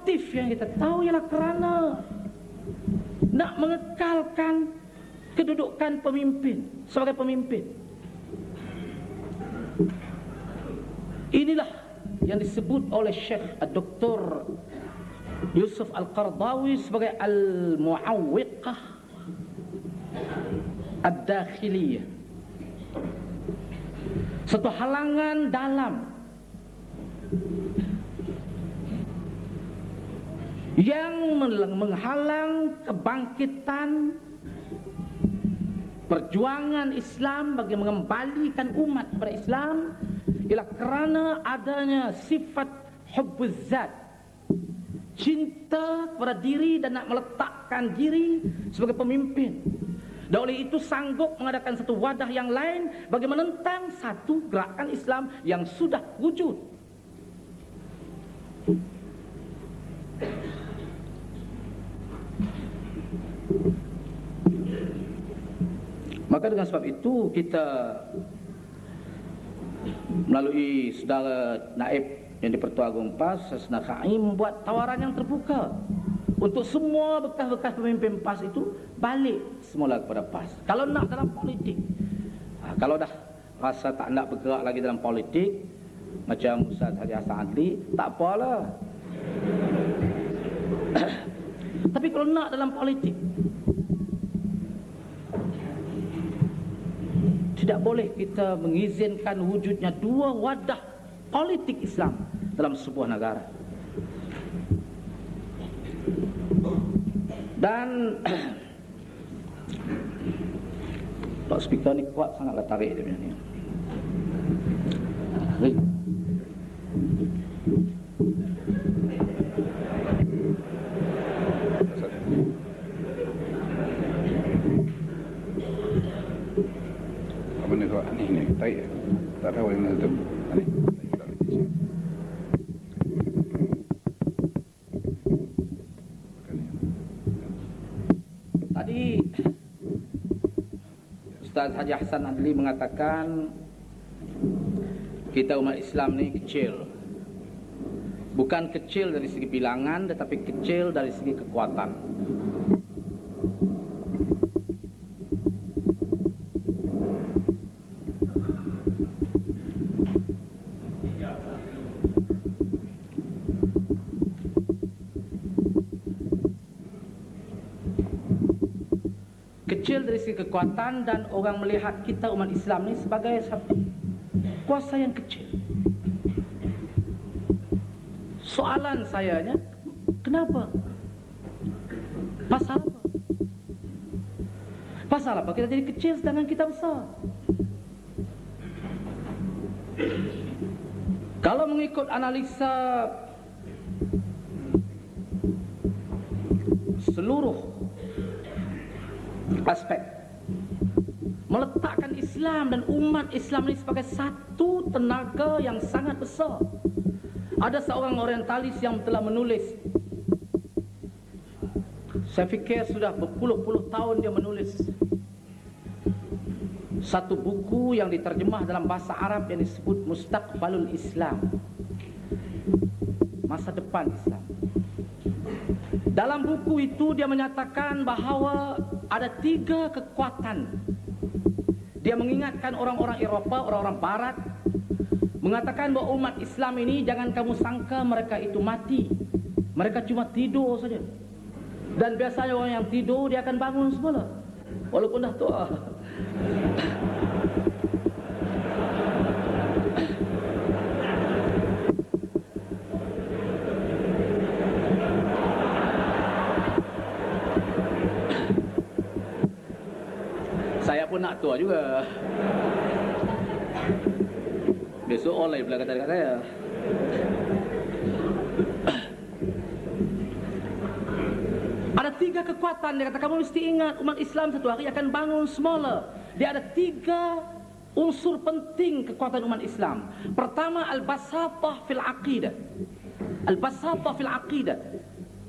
motif yang kita tahu ialah kerana nak mengekalkan kedudukan pemimpin sebagai pemimpin. Inilah yang disebut oleh Syekh Dr. Yusuf Al-Qaradawi sebagai Al-Mu'awwiqah Ad-Dakhiliyah, satu halangan dalam yang menghalang kebangkitan perjuangan Islam bagi mengembalikan umat kepada Islam, ialah kerana adanya sifat hubbuz zat, cinta kepada diri dan nak meletakkan diri sebagai pemimpin. Dan oleh itu sanggup mengadakan satu wadah yang lain bagi menentang satu gerakan Islam yang sudah wujud. Maka dengan sebab itu kita melalui saudara Naib yang di-Pertua Agong PAS, Sesna Khaim, buat tawaran yang terbuka untuk semua bekas-bekas pemimpin PAS itu balik semula kepada PAS. Kalau nak dalam politik, kalau dah rasa tak nak bergerak lagi dalam politik, macam Ustaz Haji Hassan Adli, tak apalah. Tapi kalau nak dalam politik, tidak boleh kita mengizinkan wujudnya dua wadah politik Islam dalam sebuah negara. Dan speaker ni kuat sangatlah tarik dia punya ni. Apa ni kuat ni tarik. Tak tahu yang tu. Ni. Tadi Ustaz Haji Hassan Adli mengatakan kita umat Islam ni kecil. Bukan kecil dari segi bilangan, tetapi kecil dari segi kekuatan. Kecil dari segi kekuatan, dan orang melihat kita umat Islam ni sebagai satu kuasa yang kecil. Soalan sayanya, kenapa? Pasal apa? Pasal apa kita jadi kecil sedangkan kita besar? Kalau mengikut analisa seluruh aspek, meletakkan Islam dan umat Islam ini sebagai satu tenaga yang sangat besar. Ada seorang orientalis yang telah menulis, saya fikir sudah berpuluh-puluh tahun dia menulis satu buku yang diterjemah dalam bahasa Arab yang disebut Mustaqbalul Islam, masa depan Islam. Dalam buku itu dia menyatakan bahawa ada 3 kekuatan. Dia mengingatkan orang-orang Eropah, orang-orang Barat, mengatakan bahawa umat Islam ini jangan kamu sangka mereka itu mati. Mereka cuma tidur saja. Dan biasanya orang yang tidur dia akan bangun semula, walaupun dah tua. Saya pun nak tua juga. Besok online pula kata dekat saya. Ada 3 kekuatan. Dia kata kamu mesti ingat, umat Islam satu hari akan bangun semula. Dia ada 3 unsur penting kekuatan umat Islam. Pertama, al-basatah fil aqidah. Al-basatah fil aqidah.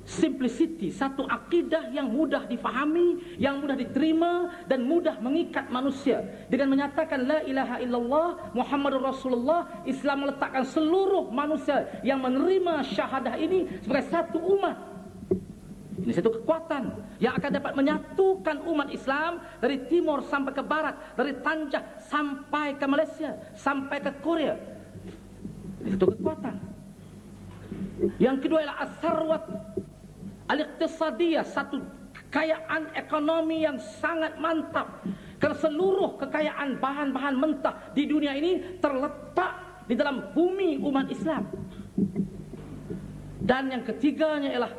simplicity, satu akidah yang mudah difahami, yang mudah diterima dan mudah mengikat manusia. Dengan menyatakan la ilaha illallah Muhammadur Rasulullah, Islam meletakkan seluruh manusia yang menerima syahadah ini sebagai satu umat. Ini satu kekuatan yang akan dapat menyatukan umat Islam dari timur sampai ke barat, dari Tanjak sampai ke Malaysia, sampai ke Korea. Ini satu kekuatan. Yang kedua adalah as-sarwat al-iqtisadiyah, satu kekayaan ekonomi yang sangat mantap. Karena seluruh kekayaan bahan-bahan mentah di dunia ini terletak di dalam bumi umat Islam. Dan yang ketiganya ialah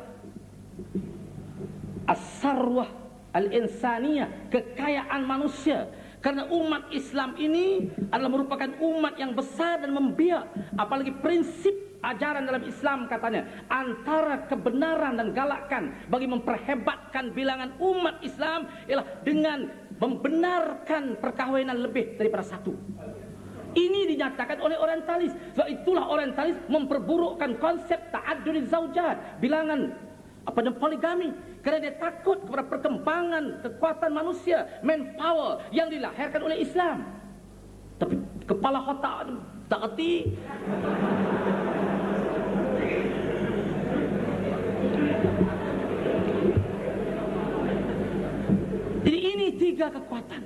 as-sarwah al-insaniyah, kekayaan manusia. Karena umat Islam ini adalah merupakan umat yang besar dan membiak. Apalagi prinsip ajaran dalam Islam katanya, antara kebenaran dan galakan bagi memperhebatkan bilangan umat Islam ialah dengan membenarkan perkahwinan lebih daripada satu. Ini dinyatakan oleh orientalis. Sebab itulah orientalis memperburukkan konsep ta'addud zaujat, bilangan poligami, karena dia takut kepada perkembangan kekuatan manusia, manpower yang dilahirkan oleh Islam. Tapi kepala otak tak erti. Jadi ini tiga kekuatan,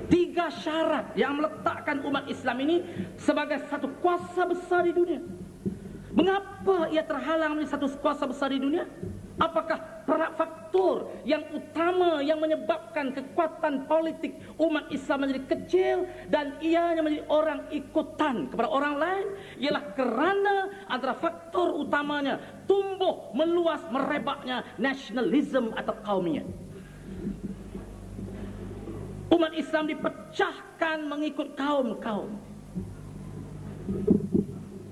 tiga syarat yang meletakkan umat Islam ini sebagai satu kuasa besar di dunia. Mengapa ia terhalang menjadi satu kuasa besar di dunia? Apakah faktor yang utama yang menyebabkan kekuatan politik umat Islam menjadi kecil dan ianya menjadi orang ikutan kepada orang lain? Ialah kerana antara faktor utamanya tumbuh meluas merebaknya nasionalisme atau kaumiyah. Umat Islam dipecahkan mengikut kaum-kaum.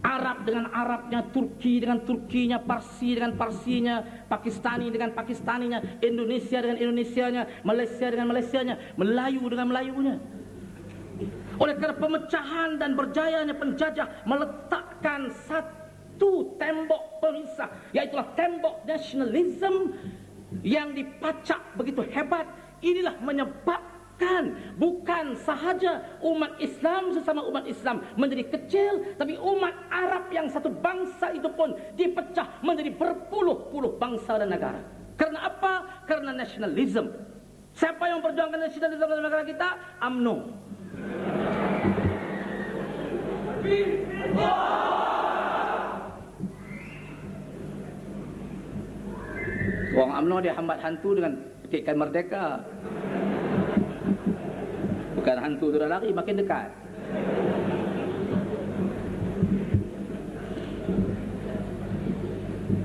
Arab dengan Arabnya, Turki dengan Turkinya, Parsi dengan Parsinya, Pakistani dengan Pakistaninya, Indonesia dengan Indonesianya, Malaysia dengan Malaysianya, Melayu dengan Melayunya. Oleh kerana pemecahan dan berjayanya penjajah meletakkan satu tembok pemisah, iaitulah tembok nasionalisme yang dipacak begitu hebat. Inilah menyebabkan bukan sahaja umat Islam sesama umat Islam menjadi kecil, tapi umat Arab yang satu bangsa itu pun dipecah menjadi berpuluh-puluh bangsa dan negara. Karena apa? Karena nasionalisme. Siapa yang memperjuangkan nasionalisme dalam negara kita? UMNO. Orang UMNO dia hambat hantu dengan petikan merdeka. Bukan hantu sudah lari, makin dekat.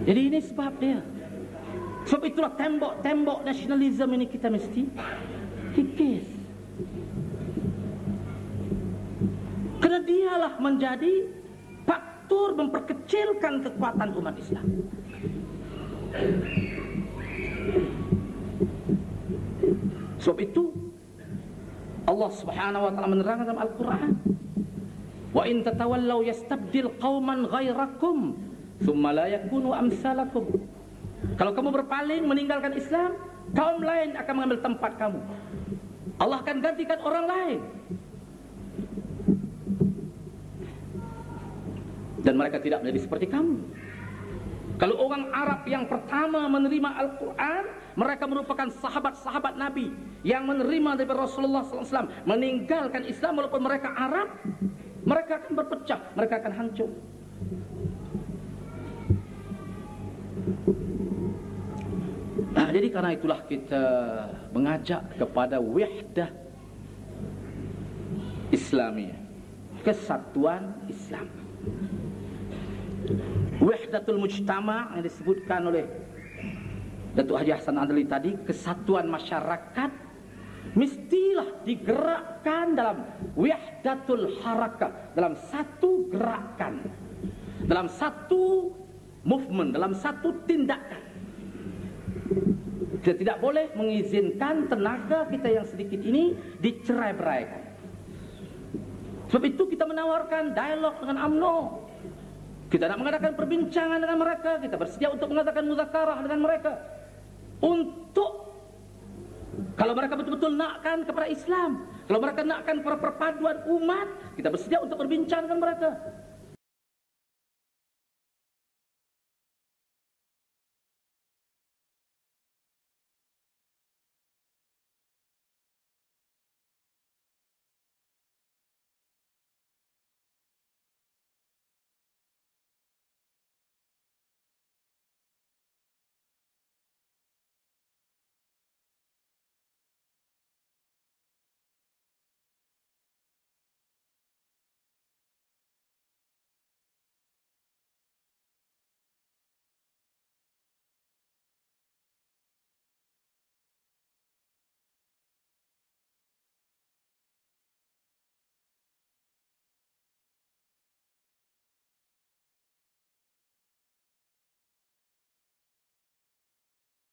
Jadi ini sebab dia. Sebab itulah tembok-tembok nasionalisme ini kita mesti kikis. Kerana dialah menjadi faktor memperkecilkan kekuatan umat Islam. Sebab itu Allah Subhanahu wa taala menerangkan dalam Al-Qur'an, "Wa in tatawallaw yastabdil qauman ghairakum, tsumma la yakunu amsalakum." Kalau kamu berpaling meninggalkan Islam, kaum lain akan mengambil tempat kamu. Allah akan gantikan orang lain. Dan mereka tidak menjadi seperti kamu. Kalau orang Arab yang pertama menerima Al-Quran, mereka merupakan sahabat-sahabat Nabi yang menerima dari Rasulullah SAW, meninggalkan Islam walaupun mereka Arab, mereka akan berpecah, mereka akan hancur. Nah, jadi karena itulah kita mengajak kepada wahdah Islamiyah, kesatuan Islam. Wahdatul mujtama' yang disebutkan oleh Datuk Haji Hassan Adli tadi, kesatuan masyarakat mestilah digerakkan dalam wahdatul harakah, dalam satu gerakan, dalam satu movement, dalam satu tindakan. Kita tidak boleh mengizinkan tenaga kita yang sedikit ini dicerai-beraikan. Sebab itu kita menawarkan dialog dengan UMNO. Kita nak mengadakan perbincangan dengan mereka, kita bersedia untuk mengadakan muzakarah dengan mereka. Untuk kalau mereka betul-betul nakkan kepada Islam, kalau mereka nakkan kepada perpaduan umat, kita bersedia untuk berbincang dengan mereka.